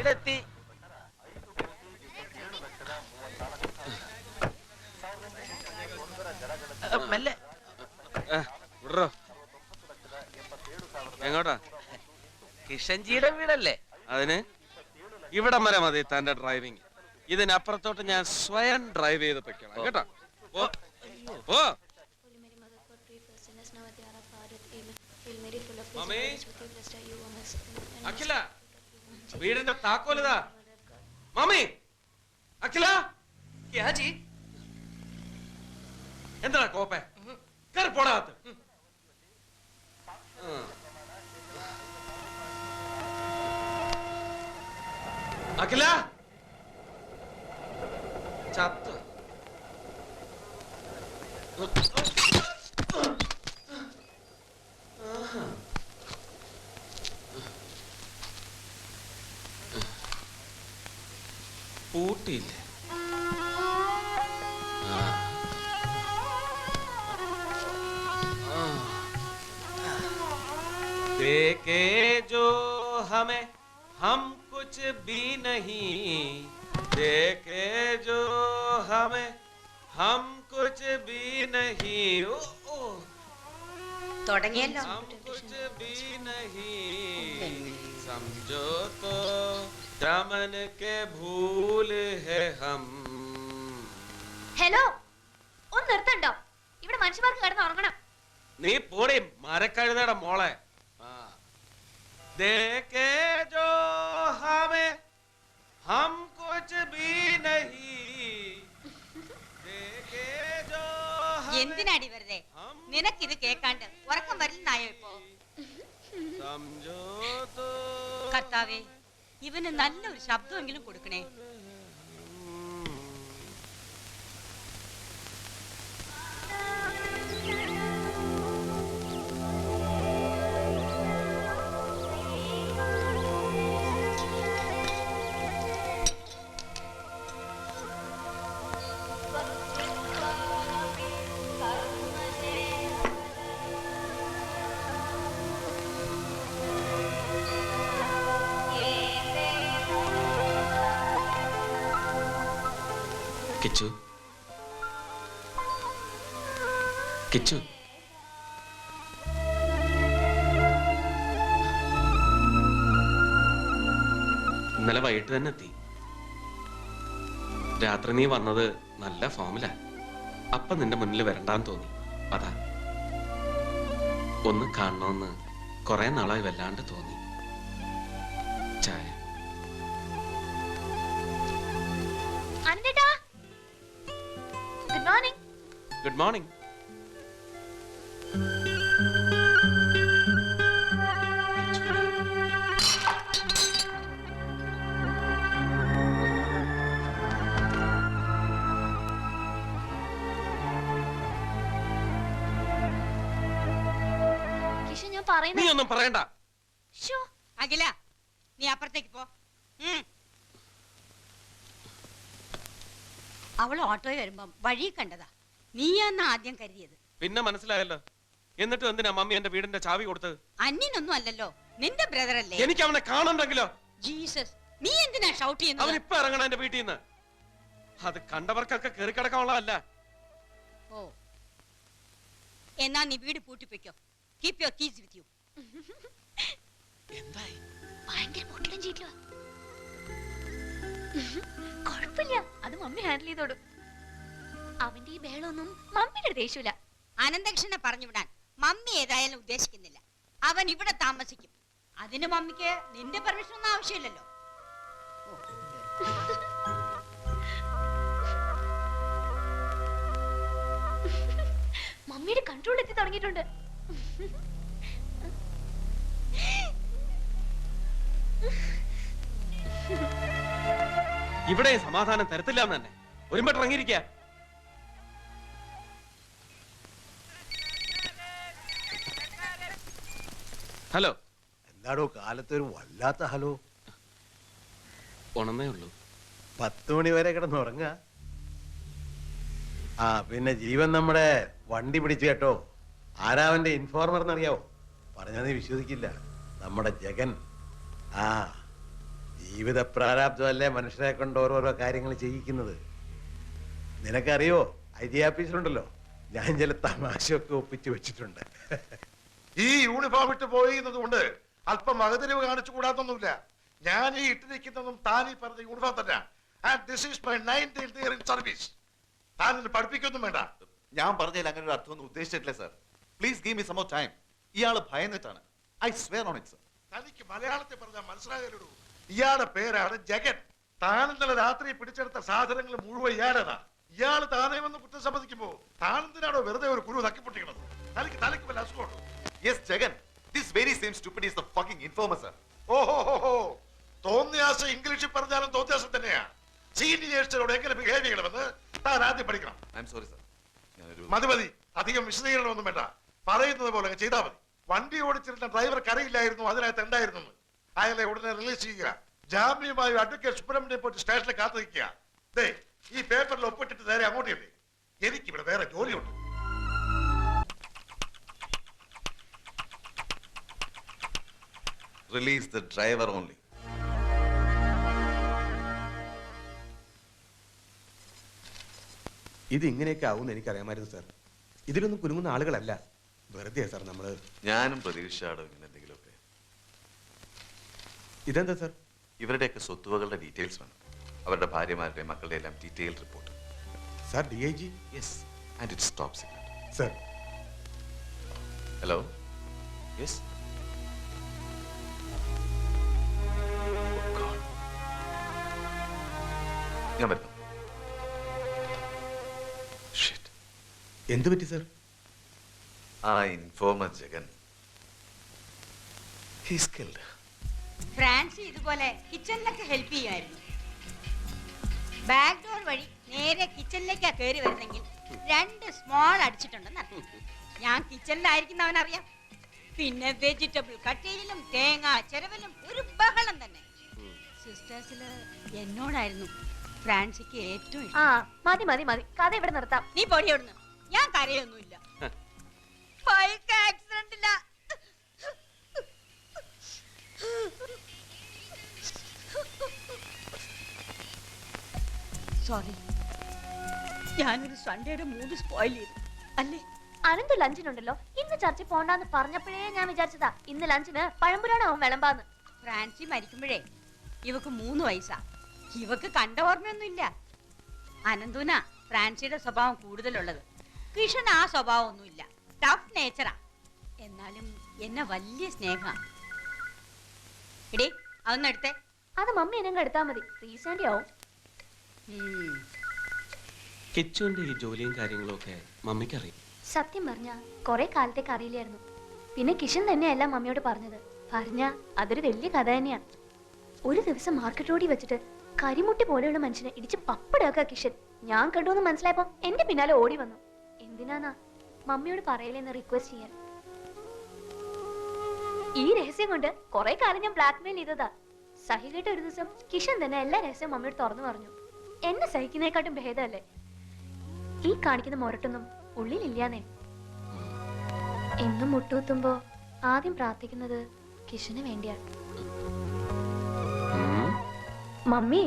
വീടെത്തി. മെല്ലെ. എങ്ങോട്ടാ? കിഷൻജിയുടെ വീടല്ലേ? അതിന് ഇവിടെ വരെ മതി തന്റെ ഡ്രൈവിംഗ്. ഇതിനപ്പുറത്തോട്ട് ഞാൻ സ്വയം ഡ്രൈവ് ചെയ്ത് പൊയ്ക്കണം കേട്ടോ. അഖില, വീടിന്റെ താക്കോലിതാ. മമ്മി, അഖില, എന്താ കോപ്പേ? കയറി പോടാകത്ത്. അഖില ചത്ത. പൂട്ടിയില്ലേ? देखे जो हमें हम कुछ भी नहीं, देखे जो हमें हम कुछ भी नहीं, തുടങ്ങിയല്ലോ. हम कुछ भी नहीं, समझो तो दामन के भूल है हम. ഹലോ, ഒന്ന് നിർത്തണ്ടോ? ഇവിടെ മനുഷ്യന്മാർക്ക് കിടന്ന് ഉറങ്ങണം. നീ പോടി മരക്കഴുതയുടെ മോളെ. देखे जो हमें हम कुछ भी नहीं, देखे जो എന്തിനാടി വെറുതെ? നിനക്കിത് കേൾക്കാണ്ട് ഉറക്കം വരില്ലെന്നായോ ഇപ്പോ? समझो तो കർത്താവേ, ഇവന് നല്ലൊരു ശബ്ദമെങ്കിലും കൊടുക്കണേ. കിച്ചു, കിച്ചു, ഇന്നലെ വൈകിട്ട് തന്നെ എത്തി. രാത്രി നീ വന്നത് നല്ല ഫോമിലാ. അപ്പൊ നിന്റെ മുന്നിൽ വരണ്ടാന്ന് തോന്നി. അതാ ഒന്ന് കാണണമെന്ന് കുറെ നാളായി വല്ലാണ്ട് തോന്നി. ചായ. Good morning. Good morning. Kisha, ഞാൻ പറയുന്നത് നീ ഒന്നും പറയണ്ട. അഖില, നീ അപ്പുറത്തേക്ക് പോ. അവൾ ഓട്ടോയിൽ വരുമ്പം വഴി കണ്ടതാ. നീയാന്ന് ആദ്യം കരുതിയത്. പിന്നെ മനസ്സിലായല്ലോ. എന്നിട്ടും എന്തിനാ മമ്മി എന്റെ വീടിന്റെ ചാവി കൊടുത്തത്? അന്യനൊന്നും അല്ലല്ലോ, നിന്റെ ബ്രദർ അല്ലേ? എനിക്ക് അവനെ കാണണ്ടെങ്കിലോ? ജീസസ്, നീ എന്തിനാ ഷൗട്ട് ചെയ്യുന്നത്? അവൻ ഇപ്പൊ ഇറങ്ങണം എന്റെ വീട്ടിൽ നിന്ന്. അത് കണ്ടവർക്കൊക്കെ കയറി കിടക്കാനുള്ളതല്ല. ഓ, എന്നാ നീ വീട് പൂട്ടിപ്പിക്കോ. Keep your keys with you. എന്തായി? ഭയങ്കര പൊട്ടലും ചീറ്റലുവാ. കുഴപ്പമില്ല, അത് മമ്മി ഹാൻഡിൽ ചെയ്തോടും. അവന്റെ ഈ ബേളൊന്നും മമ്മിയുടെ ദേഷ്യമില്ല. അനന്തകൃഷ്ണനെ പറഞ്ഞു വിടാൻ മമ്മി ഏതായാലും ഉദ്ദേശിക്കുന്നില്ല. അവൻ ഇവിടെ താമസിക്കും. അതിന് മമ്മിക്ക് നിന്റെ പെർമിഷൻ ഒന്നും ആവശ്യമില്ലല്ലോ. മമ്മിയുടെ കൺട്രോൾ എത്തി തുടങ്ങിയിട്ടുണ്ട്. ഇവിടെ സമാധാനം തരത്തില്ല എന്ന് തന്നെ ഒരുമ്പട്ട് ഇറങ്ങിയിരിക്ക. ഹലോ. എന്താടോ കാലത്തൊരു വല്ലാത്ത ഹലോ? ഉണന്നേ ഉള്ളൂ. 10 മണി വരെ കിടന്നുറങ്ങ. ആ പിന്നെ ജീവൻ നമ്മുടെ വണ്ടി പിടിച്ചു കേട്ടോ. ആരാവന്റെ ഇൻഫോർമർ എന്നറിയാവോ? പറഞ്ഞാൽ നീ വിശ്വസിക്കില്ല. നമ്മുടെ ജഗൻ. ആ ജീവിത പ്രാരാബ്ദമല്ലേ മനുഷ്യരെ കൊണ്ട് ഓരോരോ കാര്യങ്ങൾ ചെയ്യിക്കുന്നത്. നിനക്കറിയോ, ഐ ആഫീസിലുണ്ടല്ലോ, ഞാൻ ചില തമാശയൊക്കെ ഒപ്പിച്ചു വെച്ചിട്ടുണ്ട്. ഈ യൂണിഫോം ഇട്ട് പോയിരുന്നത് കൊണ്ട് അല്പം മകതിരിവ് കാണിച്ചു കൂടാത്തൊന്നുമില്ല. ഞാൻ ഈ ഇട്ടിരിക്കുന്നതും താൻ ഈ പറഞ്ഞ യൂണിഫോം തന്നെ. And this is my 19th year in service. താൻ എന്നെ പഠിപ്പിക്കൊന്നും വേണ്ട. ഞാൻ പറഞ്ഞതിൽ അങ്ങനെ ഒരു അർത്ഥമൊന്നും ഉദ്ദേശിച്ചിട്ടില്ല sir. Please give me some more time. ഇയാള് ഭയന്നിട്ടാണ്. I swear on it sir. തനിക്ക് മലയാളത്തിൽ പറഞ്ഞാൽ മനസ്സിലാകലോ. ഇയാളുടെ പേരാണ് ജഗൻ. താൻ ഇന്നലെ രാത്രി പിടിച്ചെടുത്ത സാധനങ്ങൾ മുഴുവൻ ഇയാളേതാ. ഇയാൾ താനേ വന്ന് കുറ്റം സമ്മതിക്കുമ്പോ താനെന്തിനാണോ വെറുതെ ഒരു കുരു തക്കിപ്പൊട്ടിക്കണത്? തനിക്ക് വല്ല അസുഖമുണ്ടോ? Yes Jagan, this very same stupid is the fucking informer sir. ഓഹോ, തോന്നിയാസം ഇംഗ്ലീഷിൽ പറഞ്ഞാലും തോന്നിയാസം തന്നെയാ. സീനിയേഴ്സിനോട് എങ്ങനെ ബിഹേവ് ചെയ്യണമെന്ന് താൻ ആദ്യം പഠിക്കണം. I am sorry sir. ഞാനൊരു മതി, അധികം വിശദീകരണമൊന്നും വേണ്ട. പറയുന്നത് പോലെ ചെയ്താൽ മതി. വണ്ടി ഓടിച്ചിരുന്ന ഡ്രൈവർക്ക് അറിയില്ലായിരുന്നു അതിനകത്ത് ഉണ്ടായിരുന്നു. അയാളെ ഉടനെ റിലീസ് ചെയ്യുക. ജാമ്യമായി അഡ്വക്കേറ്റ് സുബ്രഹ്മണ്യം പോയിട്ട് സ്റ്റേഷനിൽ കാത്തു നിൽക്കുക. ദേ, ഈ പേപ്പറിൽ ഒപ്പിട്ടിട്ട് നേരെ അങ്ങോട്ടില്ലേ. എനിക്കിവിടെ വേറെ ജോലിയുണ്ട്. Release the driver only. ഇത് ഇങ്ങനെയൊക്കെ ആവും എനിക്കറിയാമായിരുന്നു സാർ. ഇതിലൊന്നും കുലുങ്ങുന്ന ആളുകളല്ല. വെറുതെ സാർ നമ്മള്. ഞാനും പ്രതീക്ഷയാടോ ഇങ്ങനെ എന്തെങ്കിലുമൊക്കെ. ഇതെന്താ സാർ? ഇവരുടെയൊക്കെ സ്വത്തുവകളുടെ ഡീറ്റെയിൽസ് വേണം. അവരുടെ ഭാര്യമാരുടെ മക്കളുടെ എല്ലാം detail report. Sir DIG? Yes, and it's top secret. Sir hello. Yes. ഞാൻ വരുന്നു. Shit. എന്ത് പറ്റി സാർ? ആ informer Jagan, he's killed. Francy ഇതുപോലെ കിച്ചണിലൊക്കെ ഹെൽപ്പ് ചെയ്യുമായിരുന്നു. ബാക്ക് ഡോർ വഴി നേരെ കിച്ചണിലേക്കാ കയറി വരുന്നെങ്കിൽ 2 സ്മോൾ അടിച്ചിട്ടുണ്ടെന്ന് അറിയാം. ഞാൻ കിച്ചണിലായിരിക്കുന്നവനറിയാം. പിന്നെ വെജിറ്റബിൾ കട്ടയിലും തേങ്ങ ചെരവലും ഒരു ബഹളം തന്നെ. സിസ്റ്റേഴ്സില് എന്നോടായിരുന്നു ഫ്രാൻസിക്ക് ഏറ്റവും ആ ഇഷ്ടം. മതി മതി മതി, കഥ ഇവിടെ നിർത്താം. നീ പൊടി എവിടുന്ന്? ഞാൻ കരയൊന്നുമില്ല. ബൈക്ക് ആക്സിഡന്റില്ല. സോറി, ഞാനൊരു സൺഡേയുടെ മൂഡ് സ്പോയിൽ ചെയ്തു അല്ലേ? അനന്ത് ലഞ്ചിനുണ്ടല്ലോ. ഇന്ന് ചർച്ചിൽ പോണ്ടാന്ന് പറഞ്ഞപ്പോഴേ ഞാൻ വിചാരിച്ചതാ ഇന്ന് ലഞ്ചിന് പഴംപുരാണാവും വിളമ്പാന്ന്. ഫ്രാൻസി മരിക്കുമ്പോഴേ ഇവക്ക് 3 വയസ്സാ. ഇവക്ക് കണ്ട ഓർമ്മയൊന്നുമില്ല. അനന്തൂന ഫ്രാൻസിയുടെ സ്വഭാവം കൂടുതലുള്ളത്. കിഷൻ ആ സ്വഭാവം ഒന്നുമില്ല. ടഫ് നേച്ചറാ. എന്നാലും എന്നെ വലിയ സ്നേഹ. എടേ, അതൊന്നും എടുത്തേ. അത് മമ്മി എന്നെ എടുത്താ മതി. റീസെന്റ് ആവും. കിച്ചുവിന്റെ ഈ ജോലിയും കാര്യങ്ങളും ഒക്കെ മമ്മിക്ക് അറിയാം. സത്യം പറഞ്ഞ കുറെ കാലത്തേക്ക് അറിയില്ലായിരുന്നു. പിന്നെ കിഷൻ തന്നെയല്ല മമ്മിയോട് പറഞ്ഞത്. പറഞ്ഞ അതൊരു വലിയ കഥ തന്നെയാണ്. ഒരു ദിവസം മാർക്കറ്റ് റോഡിൽ വെച്ചിട്ട് കരിമുട്ടി പോലെയുള്ള മനുഷ്യനെ ഇടിച്ച് പപ്പടാക്കുക കിഷൻ. ഞാൻ കണ്ടുവെന്ന് മനസ്സിലായപ്പോ എന്റെ പിന്നാലെ ഓടി വന്നു. എന്തിനാന്നാ മമ്മിയോട് പറയലെന്ന് റിക്വസ്റ്റ് ചെയ്യാൻ. ഈ രഹസ്യം കൊണ്ട് കുറെ കാലം ഞാൻ ബ്ലാക്ക്മെയിൽ ചെയ്തതാ. സഹി കേട്ട ഒരു ദിവസം കിഷൻ തന്നെ എല്ലാ രഹസ്യം മമ്മിയോട് തുറന്നു പറഞ്ഞു. എന്നെ സഹിക്കുന്നതിനെക്കാട്ടും ഭേദമല്ലേ ഈ കാണിക്കുന്ന മൊരട്ടൊന്നും ഉള്ളിലില്ലാന്നേ. എന്നും മുട്ടുകുത്തുമ്പോ ആദ്യം പ്രാർത്ഥിക്കുന്നത് കിഷന് വേണ്ടിയാണ്. മമ്മി